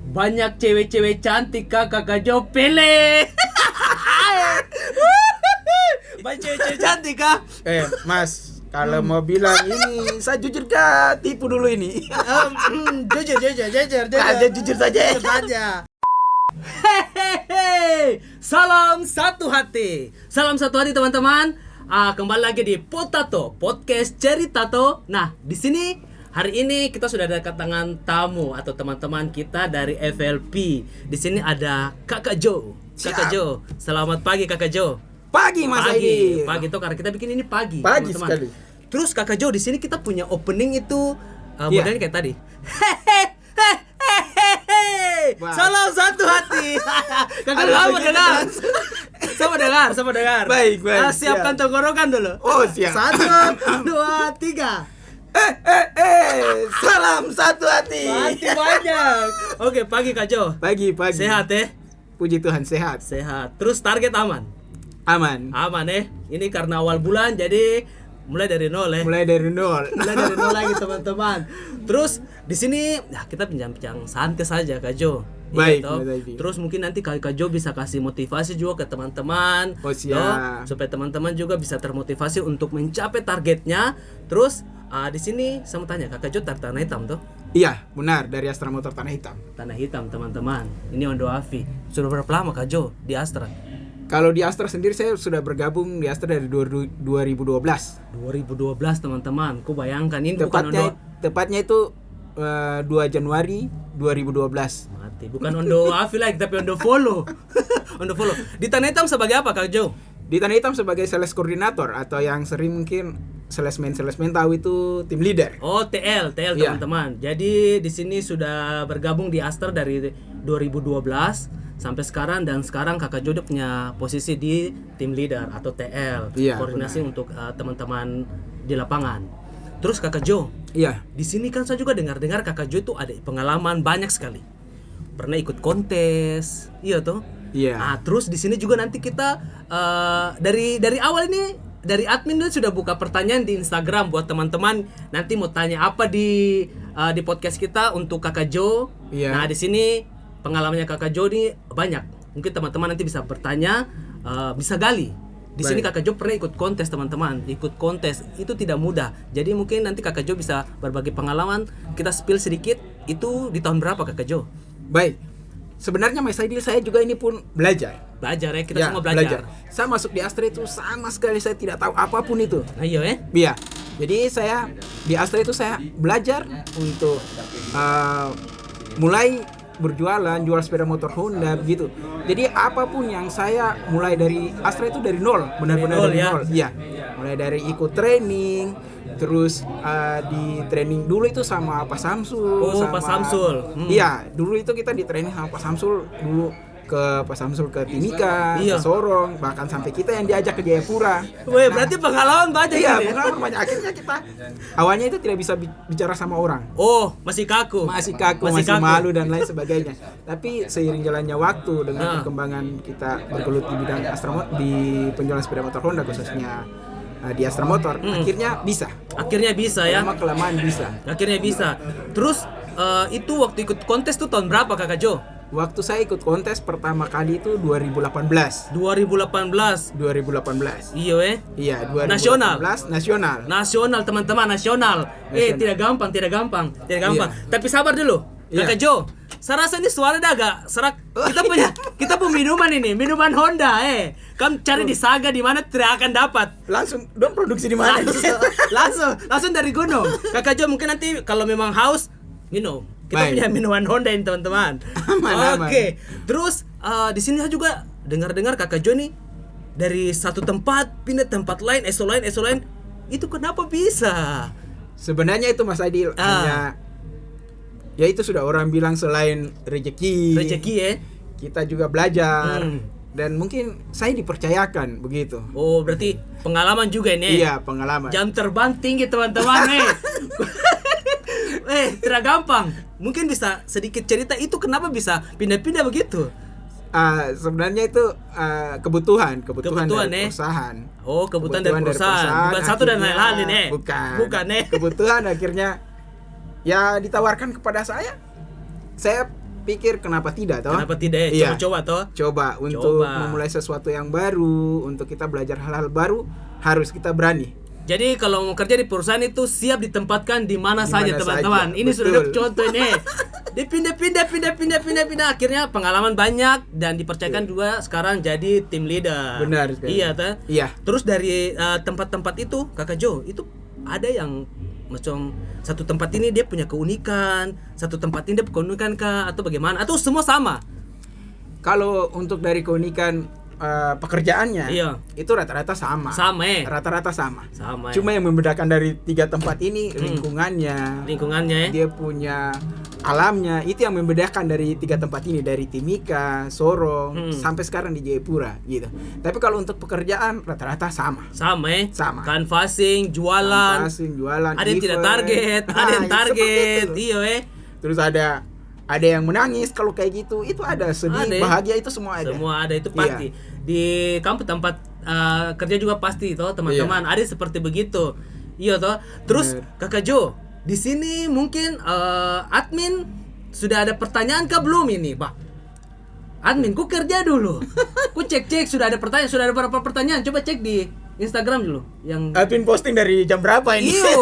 banyak cewek-cewek cantik Kakak Jo pele. Banyak cewek-cewek cantik Kak. Mas, kalau mau bilang ini, saya jujur kah? Tipu dulu ini. Jujur. Jujur saja. Hehehe. Salam satu hati teman-teman. Kembali lagi di Potato Podcast Ceritato. Nah, di sini hari ini kita sudah ada kedatangan tamu atau teman-teman kita dari FLP. Di sini ada Kakak Jo. Kakak Jo, selamat pagi Kakak Jo. Pagi Mas Aidi. Pagi tuh karena kita bikin ini pagi. Pagi teman-teman. sekali. Terus Kakak Jo di sini kita punya opening itu modelnya kayak tadi. Wah. Salam satu hati. Kakak sama dengar. Baik. Siapkan tenggorokan dulu. Oh, siap. 1, 2, 3. Salam satu hati. Mati banyak. Oke, pagi Kak Jo. Pagi. Sehat ya? Puji Tuhan sehat. Terus target aman. Aman. Ini karena awal bulan jadi mulai dari nol ya. Mulai dari nol lagi teman-teman. Terus di sini kita bincang-bincang santai saja Kak Jo. Baik, toh. Terus mungkin nanti Kak Jo bisa kasih motivasi juga ke teman-teman. Oh, siap. Supaya teman-teman juga bisa termotivasi untuk mencapai targetnya. Terus di sini saya mau tanya Kakak Jo Tanah Hitam tuh. Iya, benar, dari Astra Motor Tanah Hitam. Tanah Hitam teman-teman. Ini Ondo Afi. Sudah berapa lama Kak Jo di Astra? Kalau di Astra sendiri saya sudah bergabung di Astra dari 2012. 2012 teman-teman. Ku bayangkan ini bukan Ondo. Tepatnya itu 2 Januari 2012. Mati. Bukan Ondo Afi lagi tapi Ondo Follow. Ondo Follow. Di Tanah Hitam sebagai apa Kak Jo? Di Tanah Hitam sebagai sales koordinator atau yang sering mungkin salesman tahu itu tim leader. Oh, TL Iya. teman-teman. Jadi di sini sudah bergabung di Astra dari 2012 sampai sekarang, dan sekarang Kakak Jo punya posisi di tim leader atau TL, Iya, koordinasi benar. untuk teman-teman di lapangan. Terus Kakak Jo, Iya. di sini kan saya juga dengar Kakak Jo itu ada pengalaman banyak sekali. Pernah ikut kontes, iya toh? Iya. Terus di sini juga nanti kita dari awal ini dari admin sudah buka pertanyaan di Instagram buat teman-teman nanti mau tanya apa di podcast kita untuk Kakak Jo. Iya. Nah, di sini pengalamannya Kakak Jo ini banyak. Mungkin teman-teman nanti bisa bertanya, bisa gali. Di sini Kakak Jo pernah ikut kontes teman-teman. Ikut kontes itu tidak mudah. Jadi mungkin nanti Kakak Jo bisa berbagi pengalaman. Kita spill sedikit. Itu di tahun berapa Kakak Jo? Baik. Sebenarnya Mas Aidil saya juga ini pun belajar. Belajar ya, kita semua belajar. Saya masuk di Astra itu sama sekali saya tidak tahu apapun itu. Nah, iya ya. Iya. Jadi saya di Astra itu saya belajar untuk mulai berjualan, jual sepeda motor Honda begitu. Jadi apapun yang saya mulai dari Astra itu dari nol, benar-benar dari nol. Iya. Mulai dari ikut training, terus di training dulu itu sama Pak Samsul. Pak Samsul. Iya, dulu itu kita di training sama Pak Samsul dulu, ke Pak Samsul ke Timika, ke Sorong, bahkan sampai kita yang diajak ke Jayapura. Weh, berarti pengalaman banyak. Iya, pengalaman banyak. Akhirnya kita awalnya itu tidak bisa bicara sama orang. Oh, masih kaku, masih malu dan lain sebagainya. Tapi seiring jalannya waktu dengan perkembangan kita bergelut di bidang di penjualan sepeda motor Honda khususnya di Astra Motor, akhirnya bisa ya. Kelamaan bisa. Akhirnya bisa. Terus itu waktu ikut kontes tuh tahun berapa Kakak Jo? Waktu saya ikut kontes pertama kali itu 2018. 2018. Iya Iya, 2018. Nasional teman-teman, nasional. Tidak gampang. Iya. Tapi sabar dulu. Kakak Jo, saya rasa ini suara agak serak. Kita punya minuman Honda. Kamu cari di Saga di mana tidak akan dapat. Langsung dong produksi di mana? langsung dari gunung. Kakak Jo mungkin nanti kalau memang haus minum. Kita punya minuman Honda ini teman-teman. Oke. Terus di sini saya juga dengar Kakak Jo nih dari satu tempat pindah tempat lain, ESO lain. Itu kenapa bisa? Sebenarnya itu Mas Adil hanya ya itu sudah orang bilang selain rezeki ya. Kita juga belajar dan mungkin saya dipercayakan begitu. Oh, berarti pengalaman juga ini. Iya, pengalaman. Jam terbang tinggi teman-teman. Tidak gampang. Mungkin bisa sedikit cerita itu kenapa bisa pindah-pindah begitu? Sebenarnya itu kebutuhan dari perusahaan. Oh, kebutuhan dari perusahaan. Bukan satu dan lain-lain Bukan. Kebutuhan akhirnya ya ditawarkan kepada saya pikir kenapa tidak toh? Kenapa tidak ya? Coba-coba toh. Coba untuk memulai sesuatu yang baru, untuk kita belajar hal-hal baru, harus kita berani. Jadi kalau mau kerja di perusahaan itu siap ditempatkan di mana saja teman-teman. Ini sudah ada contoh ini. Dipindah. Akhirnya pengalaman banyak dan dipercayakan juga sekarang jadi tim leader. Benar sekali. Iya toh. Iya. Terus dari tempat-tempat itu, Kakak Jo, itu ada yang macam satu tempat ini dia punya keunikan, satu tempat ini dia punya keunikan kah atau bagaimana? Atau semua sama? Kalau untuk dari keunikan pekerjaannya, iya, itu rata-rata sama. Rata-rata sama. Cuma yang membedakan dari 3 tempat ini lingkungannya, dia punya alamnya, itu yang membedakan dari 3 tempat ini, dari Timika, Sorong, sampai sekarang di Jayapura gitu. Tapi kalau untuk pekerjaan rata-rata sama. Sama. Canvassing, jualan. Ada yang tidak target, ada yang target. Iya. Terus ada yang menangis kalau kayak gitu, itu ada, sedih, bahagia, itu semua ada itu pasti. Iya. Di kampus tempat kerja juga pasti toh teman-teman, ada seperti begitu. Iya toh. Terus Kakak Jo, di sini mungkin admin sudah ada pertanyaan kah belum ini, Pak? Admin, ku kerja dulu. Ku cek sudah ada pertanyaan, sudah ada beberapa pertanyaan. Coba cek di Instagram dulu yang admin posting dari jam berapa ini? Iyo.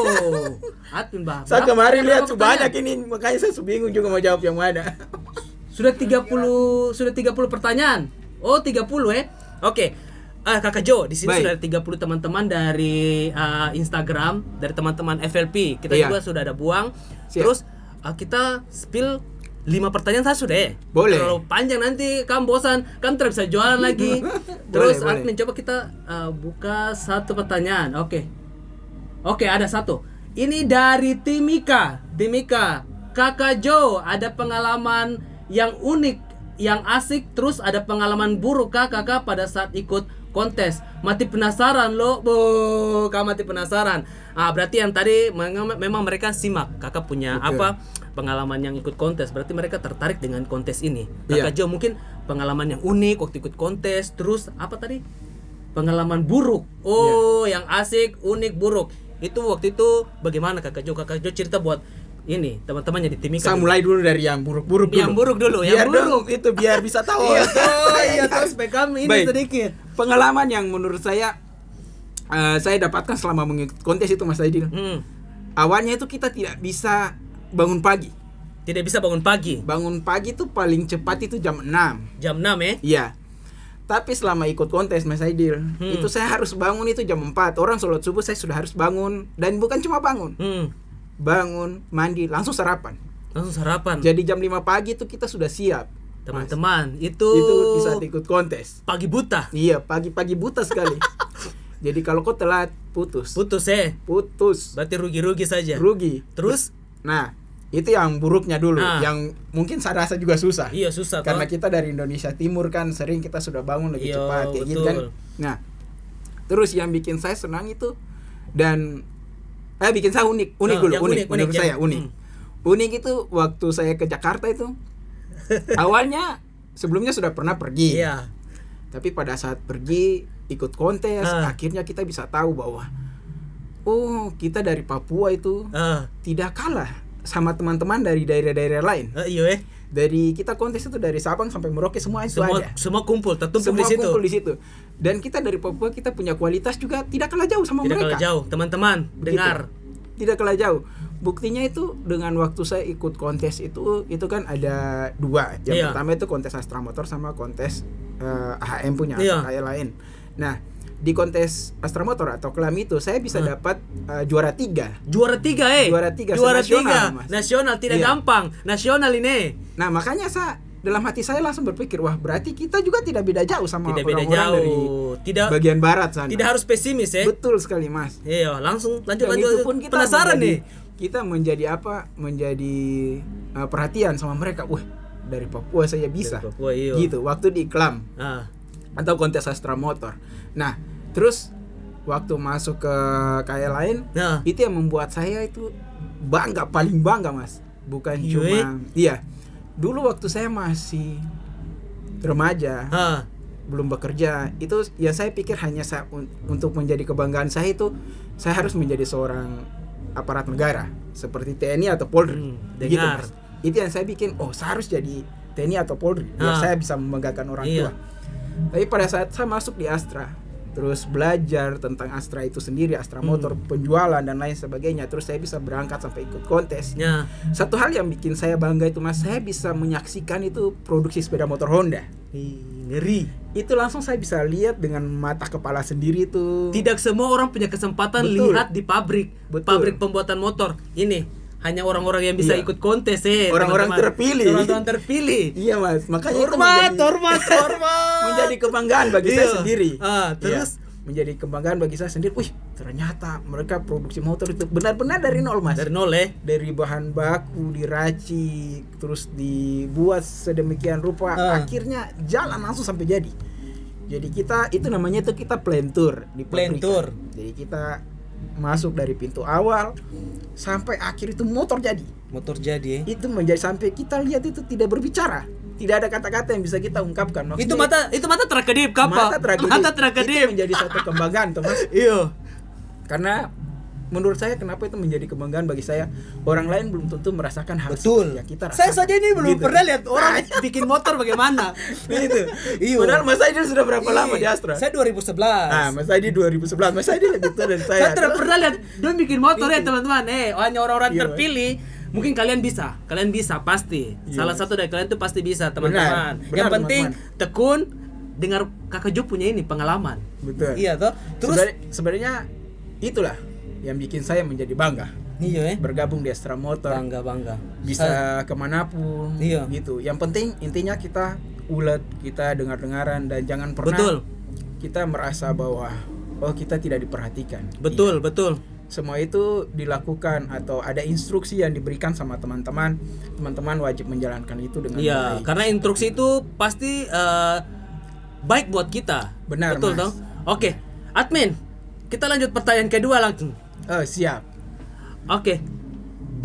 Admin saya kemarin lihat banyak ini, makanya saya bingung juga mau jawab yang mana. Sudah 30 pertanyaan. Oh, 30 Oke. Kakak Jo, di sini sudah ada 30 teman-teman dari Instagram, dari teman-teman FLP. Kita juga sudah ada buang. Siap. Terus kita spill 5 pertanyaan saya sudah. Boleh. Kalau panjang nanti kamu bosan, kamu tidak bisa jualan lagi. Terus admin coba kita buka satu pertanyaan. Oke, ada satu. Ini dari Timika. Kakak Jo, ada pengalaman yang unik, yang asik, terus ada pengalaman buruk kakak pada saat ikut kontes. Mati penasaran loh, kamu mati penasaran. Berarti yang tadi memang mereka simak. Kakak punya pengalaman yang ikut kontes. Berarti mereka tertarik dengan kontes ini. Kakak Jo mungkin pengalaman yang unik waktu ikut kontes. Terus apa tadi? Pengalaman buruk. Yang asik, unik, buruk. Itu waktu itu bagaimana Kakak Jo? Kakak Jo cerita buat ini teman-temannya di Timika. Saya mulai dulu dari yang buruk-buruk dulu. Yang buruk dulu. Itu biar bisa tahu. Iya, terus kami ini sedikit. Pengalaman yang menurut saya dapatkan selama mengikuti kontes itu, Mas Aidil. Awalnya itu kita tidak bisa bangun pagi. Tidak bisa bangun pagi. Bangun pagi itu paling cepat itu jam 6. Jam 6 ya? Iya. Tapi selama ikut kontes, Mas Aidil, itu saya harus bangun itu jam 4. Orang sholat subuh saya sudah harus bangun. Dan bukan cuma bangun. Bangun, mandi, langsung sarapan. Jadi jam 5 pagi itu kita sudah siap. Teman-teman, itu di saat ikut kontes. Pagi buta. Iya, pagi buta sekali. Jadi kalau kau telat, putus. Putus. Berarti rugi-rugi saja. Rugi. Terus? Nah, itu yang buruknya dulu. Yang mungkin saya rasa juga susah. Iya, susah. Karena kita dari Indonesia Timur kan sering kita sudah bangun lebih cepat kayak gitu kan. Nah, terus yang bikin saya senang itu dan bikin saya unik dulu. Menurut saya unik. Unik itu waktu saya ke Jakarta itu. Awalnya sebelumnya sudah pernah pergi. Iya. Tapi pada saat pergi ikut kontes, akhirnya kita bisa tahu bahwa kita dari Papua itu tidak kalah sama teman-teman dari daerah-daerah lain. Iya. Dari kita kontes itu dari Sabang sampai Merauke semua itu ada. Semua kumpul, tertumpuk di situ. Dan kita dari Papua kita punya kualitas juga tidak kalah jauh sama mereka. Tidak kalah jauh, teman-teman. Dengar. Tidak kalah jauh. Buktinya itu dengan waktu saya ikut kontes itu kan ada 2. Yang pertama itu kontes Astra Motor sama kontes HM punya kayak lain. Nah, di kontes Astra Motor atau Kelam itu saya bisa dapat juara 3. Juara 3 Juara 3 nasional tidak gampang. Nasional ini. Nah, makanya dalam hati saya langsung berpikir, wah berarti kita juga tidak beda jauh sama orang-orang dari bagian barat sana. Tidak harus pesimis ya. Betul sekali, Mas. Iya, lanjut. Itu pun kita penasaran nih. Kita menjadi perhatian sama mereka. Wah, dari Papua saya bisa. Dari Papua, iya. Gitu, waktu di Kelam. Atau kontes Astra Motor. Nah, terus waktu masuk ke kayak lain, itu yang membuat saya itu paling bangga, Mas. Bukan cuma dulu waktu saya masih remaja, belum bekerja, itu ya saya pikir hanya untuk menjadi kebanggaan saya itu saya harus menjadi seorang aparat negara seperti TNI atau Polri. Dengar. Gitu, Mas. Itu yang saya bikin, saya harus jadi TNI atau Polri biar saya bisa membanggakan orang tua. Tapi pada saat saya masuk di Astra, terus belajar tentang Astra itu sendiri, Astra Motor, penjualan dan lain sebagainya, terus saya bisa berangkat sampai ikut kontes. Satu hal yang bikin saya bangga itu Mas, saya bisa menyaksikan itu produksi sepeda motor Honda. Ngeri. Itu langsung saya bisa lihat dengan mata kepala sendiri tuh. Tidak semua orang punya kesempatan lihat di pabrik. Pabrik pembuatan motor. Ini hanya orang-orang yang bisa ikut kontes orang-orang teman-teman. terpilih. Orang-orang terpilih. Iya Mas, makanya hormat. menjadi kebanggaan bagi saya sendiri. Terus menjadi kebanggaan bagi saya sendiri. Wih, ternyata mereka produksi motor itu benar-benar dari nol Mas. Dari nol Dari bahan baku diracik, terus dibuat sedemikian rupa, akhirnya jalan langsung sampai jadi. Jadi kita itu namanya kita plantur di pabrikan. Jadi kita masuk dari pintu awal sampai akhir itu motor jadi. Itu menjadi sampai kita lihat itu tidak berbicara. Tidak ada kata-kata yang bisa kita ungkapkan. Maksudnya, itu mata terkedip kapal. Mata terkedip. Itu menjadi satu kebanggaan tuh Mas. Iya. Karena menurut saya kenapa itu menjadi kebanggaan bagi saya, orang lain belum tentu merasakan hal yang kita rasakan. Saya saja ini belum pernah lihat orang bikin motor bagaimana. Gitu. Padahal Mas Aidil sudah berapa lama di Astra? Saya 2011. Mas Aidil 2011. Mas Aidil lebih tua dari saya. Saya tidak pernah lihat dia bikin motor ya teman-teman. Hanya orang-orang terpilih. Mungkin kalian bisa pasti. Salah satu dari kalian itu pasti bisa teman-teman. Yang penting tekun, dengar Kakak Jo punya ini pengalaman. Betul. Iya toh. Terus sebenarnya itulah yang bikin saya menjadi bangga. Iya. Bergabung di Astra Motor. Bangga. Bisa kemanapun. Iya. Gitu. Yang penting intinya kita ulet, kita dengar-dengaran dan jangan pernah kita merasa bahwa kita tidak diperhatikan. Betul. Semua itu dilakukan atau ada instruksi yang diberikan sama teman-teman. Teman-teman wajib menjalankan itu dengan baik. Karena instruksi itu pasti baik buat kita. Benar, betul Mas. dong. Oke, admin, kita lanjut pertanyaan kedua langsung. Siap. Oke.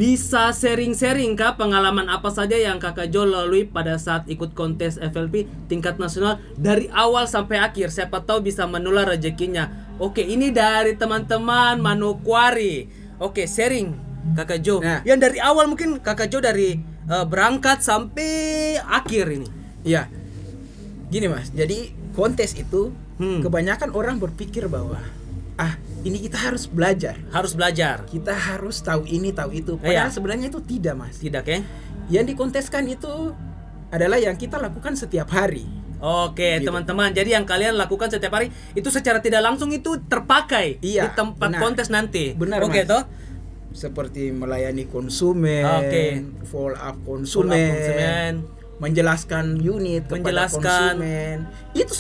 Bisa sharing-sharing kah pengalaman apa saja yang Kakak Jo lalui pada saat ikut kontes FLP tingkat nasional dari awal sampai akhir? Siapa tahu bisa menular rezekinya. Oke, ini dari teman-teman Manokwari. Oke, sharing Kakak Jo. Yang dari awal mungkin Kakak Jo dari berangkat sampai akhir ini. Iya. Gini Mas, jadi kontes itu kebanyakan orang berpikir bahwa ini kita harus belajar. Kita harus tahu ini, tahu itu. Padahal sebenarnya itu tidak Mas. Tidak ya? Yang dikonteskan itu adalah yang kita lakukan setiap hari. Oke, gitu. Teman-teman, jadi yang kalian lakukan setiap hari itu secara tidak langsung itu terpakai di tempat kontes nanti. Benar, Oke, toh? Seperti melayani konsumen, follow up konsumen, menjelaskan unit kepada konsumen. Itu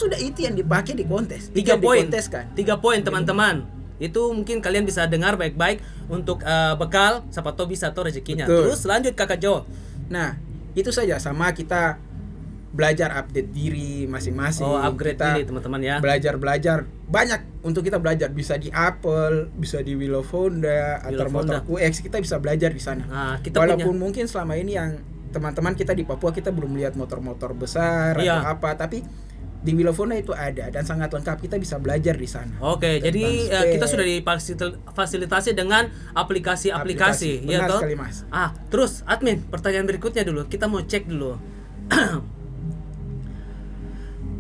yang dipakai di kontes. 3 poin. 3 poin, teman-teman. Itu mungkin kalian bisa dengar baik-baik untuk bekal, siapa tahu bisa tuh rezekinya. Terus lanjut Kakak Jo. Nah, itu saja, sama kita belajar update diri masing-masing. Upgrade kita diri teman-teman ya. Belajar banyak untuk kita belajar, bisa di Apple, bisa di Wheel of Honda atau Motor QX, kita bisa belajar di sana. Walaupun mungkin selama ini yang teman-teman kita di Papua kita belum lihat motor-motor besar atau apa, tapi di Wheel of Honda itu ada dan sangat lengkap, kita bisa belajar di sana. Oke, jadi kita sudah difasilitasi dengan aplikasi. Benar sekali Mas. Terus admin, pertanyaan berikutnya dulu, kita mau cek dulu.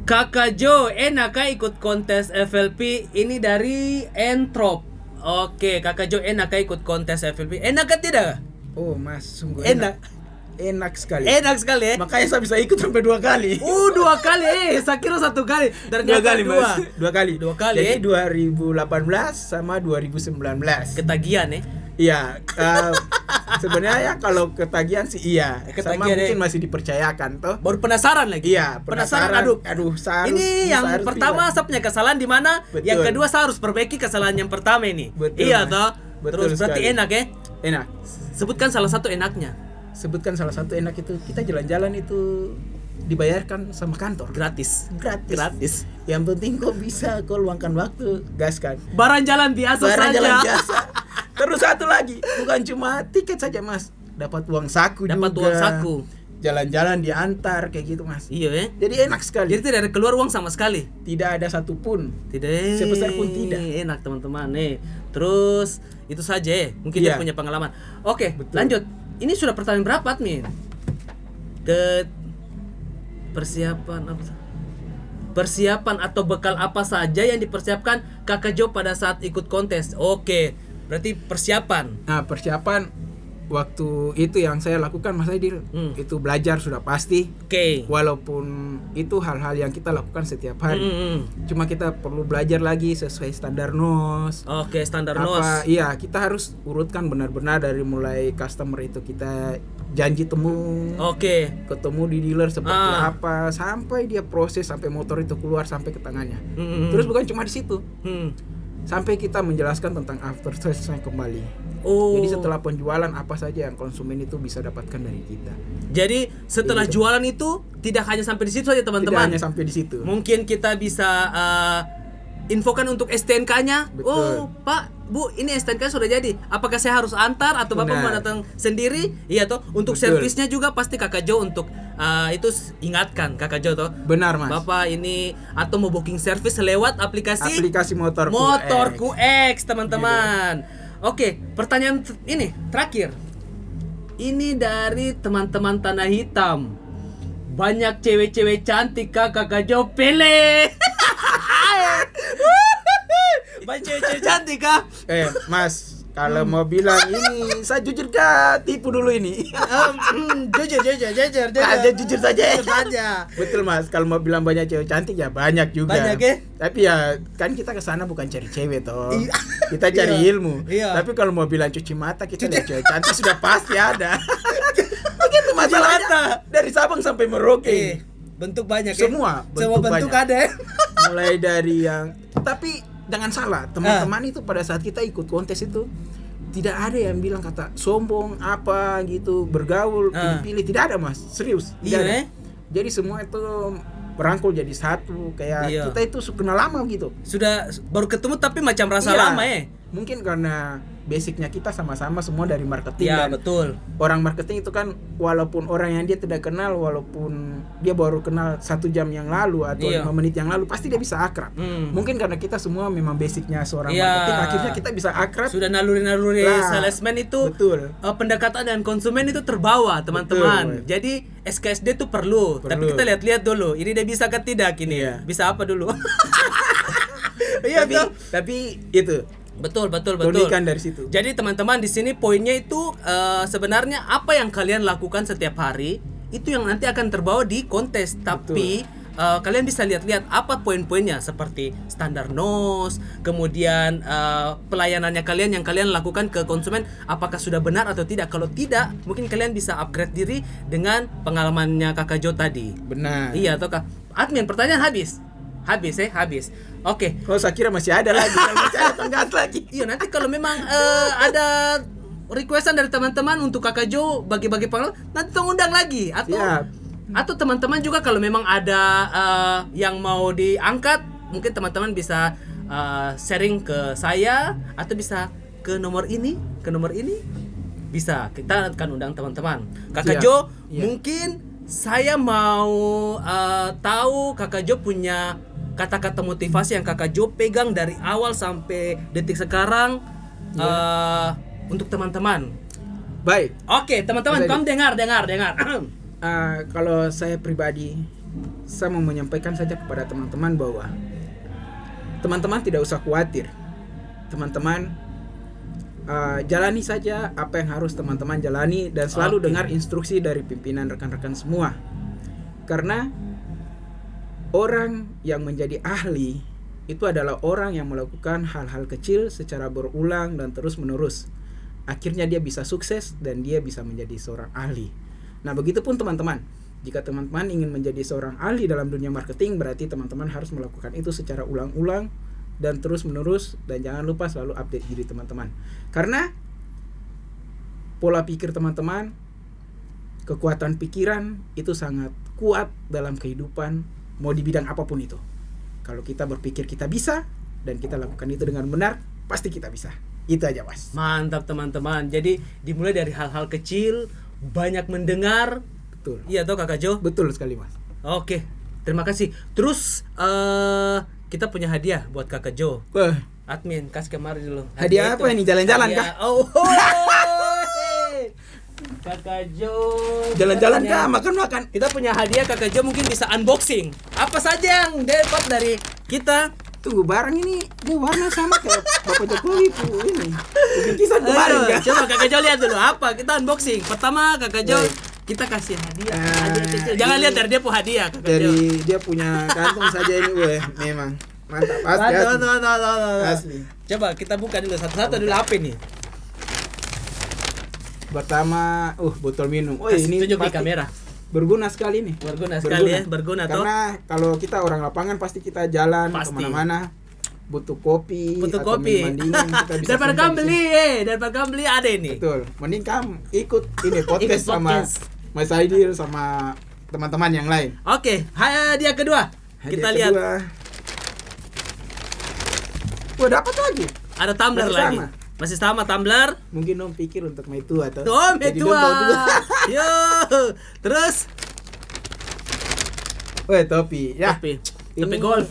Kakak Jo, enak kah ikut kontes FLP? Ini dari Entrop. Oke, Kakak Jo, enak kah ikut kontes FLP? Enak kah tidak? Mas, sungguh enak. Enak sekali. Enak sekali ya. Makanya saya bisa ikut sampai 2 kali. 2 kali. Saya kira 1 kali. Ternyata 2 kali. Jadi 2018 sama 2019. Ketagihan ya. Iya. Sebenarnya kalau ketagihan sih iya. Sama mungkin masih dipercayakan toh. Baru penasaran lagi. Iya, penasaran. Aduh, ini yang pertama saya punya kesalahan di mana? Yang kedua saya harus perbaiki kesalahan yang pertama ini. Betul, iya toh. Betul. Terus berarti enak ya? Enak. Sebutkan salah satu enaknya. Itu kita jalan-jalan itu dibayarkan sama kantor. Gratis. Yang penting kau bisa kau luangkan waktu, gaskan. Barang jalan biasa saja. Terus satu lagi, bukan cuma tiket saja Mas, dapat uang saku. Jalan-jalan diantar kayak gitu Mas. Iya ya. Jadi enak sekali. Jadi tidak ada keluar uang sama sekali. Tidak ada satupun. Tidak. Sebesar pun tidak. Enak teman-teman nih. Terus itu saja ya. Mungkin dia punya pengalaman. Oke, lanjut. Ini sudah pertanyaan berapa admin? ke persiapan apa? Persiapan atau bekal apa saja yang dipersiapkan Kakak Jo pada saat ikut kontes. Oke, berarti persiapan. Nah, persiapan waktu itu yang saya lakukan Mas Aidil, itu belajar sudah pasti. Oke. Walaupun itu hal-hal yang kita lakukan setiap hari. Cuma kita perlu belajar lagi sesuai standar NOS. Oke, standar NOS. Iya, kita harus urutkan benar-benar dari mulai customer itu kita janji temu. Oke. Ketemu di dealer seperti apa sampai dia proses sampai motor itu keluar sampai ke tangannya. Terus bukan cuma di situ. Sampai kita menjelaskan tentang after sales-nya kembali. Jadi setelah penjualan apa saja yang konsumen itu bisa dapatkan dari kita. Jadi setelah jualan itu tidak hanya sampai di situ saja teman-teman. Tidak hanya sampai di situ. Mungkin kita bisa infokan untuk STNK-nya. Betul. Oh, Pak, Bu, ini STNK sudah jadi. Apakah saya harus antar atau Bapak mau datang sendiri? Iya toh. Untuk servisnya juga pasti Kakak Jo untuk itu ingatkan Kakak Jo toh. Benar, Mas. Bapak ini atau mau booking servis lewat aplikasi Motorku X, teman-teman. Oke, pertanyaan ini terakhir. Ini dari teman-teman Tanah Hitam. Banyak cewek-cewek cantik Kakak Jo pilih. Banyak cewek-cewek cantik kah? Mas, kalau mau bilang ini saya jujur tipu dulu ini. Jujur. Jujur saja. Betul, Mas. Kalau mau bilang banyak cewek cantik ya banyak juga. Banyak ya? Tapi ya kan kita ke sana bukan cari cewek toh. Kita cari ilmu. Tapi kalau mau bilang cuci mata kita lihat cewek cantik sudah pasti ada. Begitu masalahnya. Dari Sabang sampai Merauke. Bentuk banyak semua ya? Semua bentuk ada. Mulai dari yang tapi jangan salah, teman-teman itu pada saat kita ikut kontes itu tidak ada yang bilang kata sombong apa gitu, bergaul, pilih-pilih, tidak ada, Mas. Serius. Tidak ada. Jadi semua itu merangkul jadi satu, kayak kita itu kenal lama gitu. Sudah baru ketemu tapi macam rasa lama ya. Mungkin karena basicnya kita sama-sama semua dari marketing. Iya, dan betul. Orang marketing itu kan walaupun orang yang dia tidak kenal, walaupun dia baru kenal 1 jam yang lalu atau 5 menit yang lalu, pasti dia bisa akrab. Mungkin karena kita semua memang basicnya seorang marketing, akhirnya kita bisa akrab. Sudah naluri-naluri salesman itu. Betul. Pendekatan dan konsumen itu terbawa, teman-teman. Jadi SKSD itu perlu. Tapi kita lihat-lihat dulu. Ini dia bisa kan tidak ini? Bisa apa dulu? Tapi itu Betul. Keunikan dari situ. Jadi teman-teman di sini poinnya itu sebenarnya apa yang kalian lakukan setiap hari itu yang nanti akan terbawa di kontes. Tapi kalian bisa lihat-lihat apa poin-poinnya seperti standar NOS, kemudian pelayanannya kalian yang kalian lakukan ke konsumen apakah sudah benar atau tidak. Kalau tidak, mungkin kalian bisa upgrade diri dengan pengalamannya Kakak Jo tadi. Benar. Iya, ataukah? Admin, pertanyaan habis. Habis. Oke. Oh, saya kira masih ada lagi. Masih ada tenggat lagi. Iya, nanti kalau memang ada requestan dari teman-teman untuk Kakak Jo bagi-bagi pengalaman, nanti tolong undang lagi atau teman-teman juga kalau memang ada yang mau diangkat, mungkin teman-teman bisa sharing ke saya atau bisa ke nomor ini, bisa kita akan undang teman-teman. Kakak Jo, mungkin saya mau tahu Kakak Jo punya kata-kata motivasi yang Kakak Jo pegang dari awal sampai detik sekarang untuk teman-teman. Baik. Oke, teman-teman, kamu dengar. Kalau saya pribadi, saya mau menyampaikan saja kepada teman-teman bahwa teman-teman tidak usah khawatir. Teman-teman jalani saja apa yang harus teman-teman jalani dan selalu dengar instruksi dari pimpinan rekan-rekan semua. Karena orang yang menjadi ahli itu adalah orang yang melakukan hal-hal kecil secara berulang dan terus-menerus. Akhirnya dia bisa sukses dan dia bisa menjadi seorang ahli. Nah, begitupun teman-teman. Jika teman-teman ingin menjadi seorang ahli dalam dunia marketing, berarti teman-teman harus melakukan itu secara ulang-ulang dan terus-menerus, dan jangan lupa selalu update diri teman-teman. Karena pola pikir teman-teman, kekuatan pikiran itu sangat kuat dalam kehidupan, mau di bidang apapun itu. Kalau kita berpikir kita bisa dan kita lakukan itu dengan benar, pasti kita bisa. Itu aja, Mas. Mantap, teman-teman. Jadi dimulai dari hal-hal kecil, banyak mendengar. Betul. Iya toh Kakak Jo? Betul sekali, Mas. Oke, terima kasih. Terus kita punya hadiah buat Kakak Jo. Admin, kasih kemari dulu. Hadiah apa ini? Jalan-jalan kah? Oh. Kakak Jo. Jalan-jalan kah, makan-makan. Kita punya hadiah Kakak Jo, mungkin bisa unboxing. Apa saja yang dapat dari kita? Tunggu, barang ini dia warna sama kayak Bapak Jokowi ini. Bingkisan kemarin Ayo, kan. coba Kakak Jo lihat dulu apa. Kita unboxing. Pertama Kakak Jo, Baik. kita kasih hadiah. Ah, Hadiah kecil. Jangan ini lihat dari dia hadiah Kakak Jo. Dari dia punya kantong saja ini, weh, memang mantap. Asli, asli. Asli. Coba kita buka dulu satu-satu dulu apa ini? Pertama, botol minum. Oh, Kasih ini tunjuk di pasti kamera. berguna sekali nih. Berguna sekali ya, berguna toh. Karena kalau kita orang lapangan pasti kita jalan Pasti. kemana-mana butuh kopi, Butuh atau kopi. minuman dingin, kita bisa Daripada simpan kamu di beli, sini. daripada kamu beli ada ini. Betul. Mending kamu ikut ini podcast Ikut sama podcast. Mas Aidil sama teman-teman yang lain. Oke, hadiah kedua. Kita Hadiah lihat kedua. Wah, dapat lagi. ada tumbler Masih lagi. sama. Masih sama tumbler. Mungkin dong pikir untuk Meitua atau Oh, jadi metua. dong tahu juga. Yo. Terus Weh, topi. Ya. topi Ini- golf.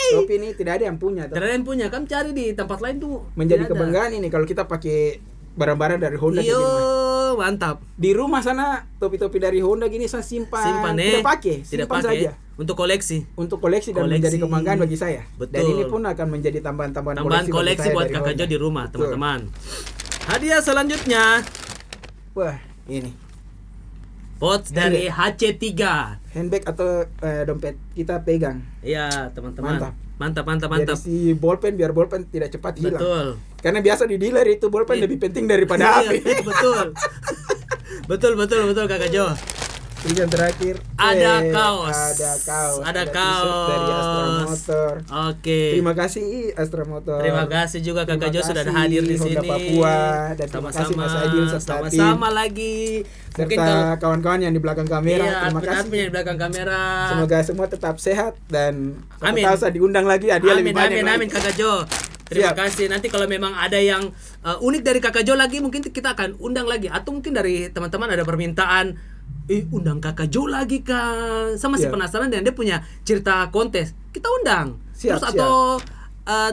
Topi ini tidak ada yang punya. Tidak ada yang punya, kamu cari di tempat lain tuh. Menjadi tidak ada. kebanggaan ini kalau kita pakai barang-barang dari Honda kayak Yo, gini. mantap. Di rumah sana topi-topi dari Honda gini saya simpan. Simpan Tidak pakai, Tidak simpan pakai. saja. Untuk koleksi. Untuk koleksi dan Koleksi. menjadi kebanggaan bagi saya. Betul. Dan ini pun akan menjadi tambahan-tambahan Tambahan bagi koleksi saya buat dari Kakak Honda. Jo di rumah, Betul. teman-teman. Hadiah selanjutnya, Wah, ini pouch dari HC3. handbag atau dompet kita pegang. Iya, teman-teman. Mantap. Mantap. Jadi si bolpen biar bolpen tidak cepat hilang. Betul. Karena biasa di dealer itu bolpen Iya. lebih penting daripada HP. betul Kakak Jo. Terus yang terakhir Ada kaos. Ada t-shirt dari Astra Motor. Oke. Terima kasih Astra Motor. Terima kasih juga Kakak Terima Jo sudah kasih hadir di Honda sini. Papua, dan terima kasih Mas Aidil serta tim. sama lagi. Mungkin Serta kalau kawan-kawan yang di belakang kamera. iya, Terima kasih. admin yang di belakang kamera. Semoga semua tetap sehat dan Amin. tahu saya diundang lagi dia lebih banyak. Amin Kakak Jo. Terima Siap. kasih. Nanti kalau memang ada yang unik dari Kakak Jo lagi, mungkin kita akan undang lagi. Atau mungkin dari teman-teman ada permintaan, undang Kakak Jo lagi kan. Sama si Siap. penasaran dan dia punya cerita kontes. Kita undang. Siap, Terus atau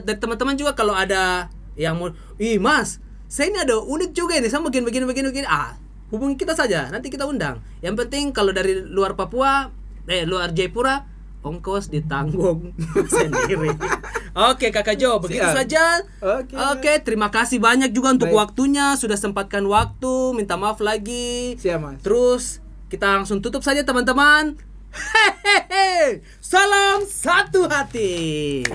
dari teman-teman juga kalau ada yang mau, Mas, saya ini ada unik juga ini, sama begini. Hubungi kita saja, nanti kita undang. Yang penting kalau dari luar Papua, luar Jayapura, ongkos ditanggung sendiri. Oke Kakak Jo, begitu Siap. saja. Oke. Terima kasih banyak juga untuk Baik. waktunya, sudah sempatkan waktu, minta maaf lagi. Siap, Mas. Terus kita langsung tutup saja teman-teman. Hehehe. Salam satu hati.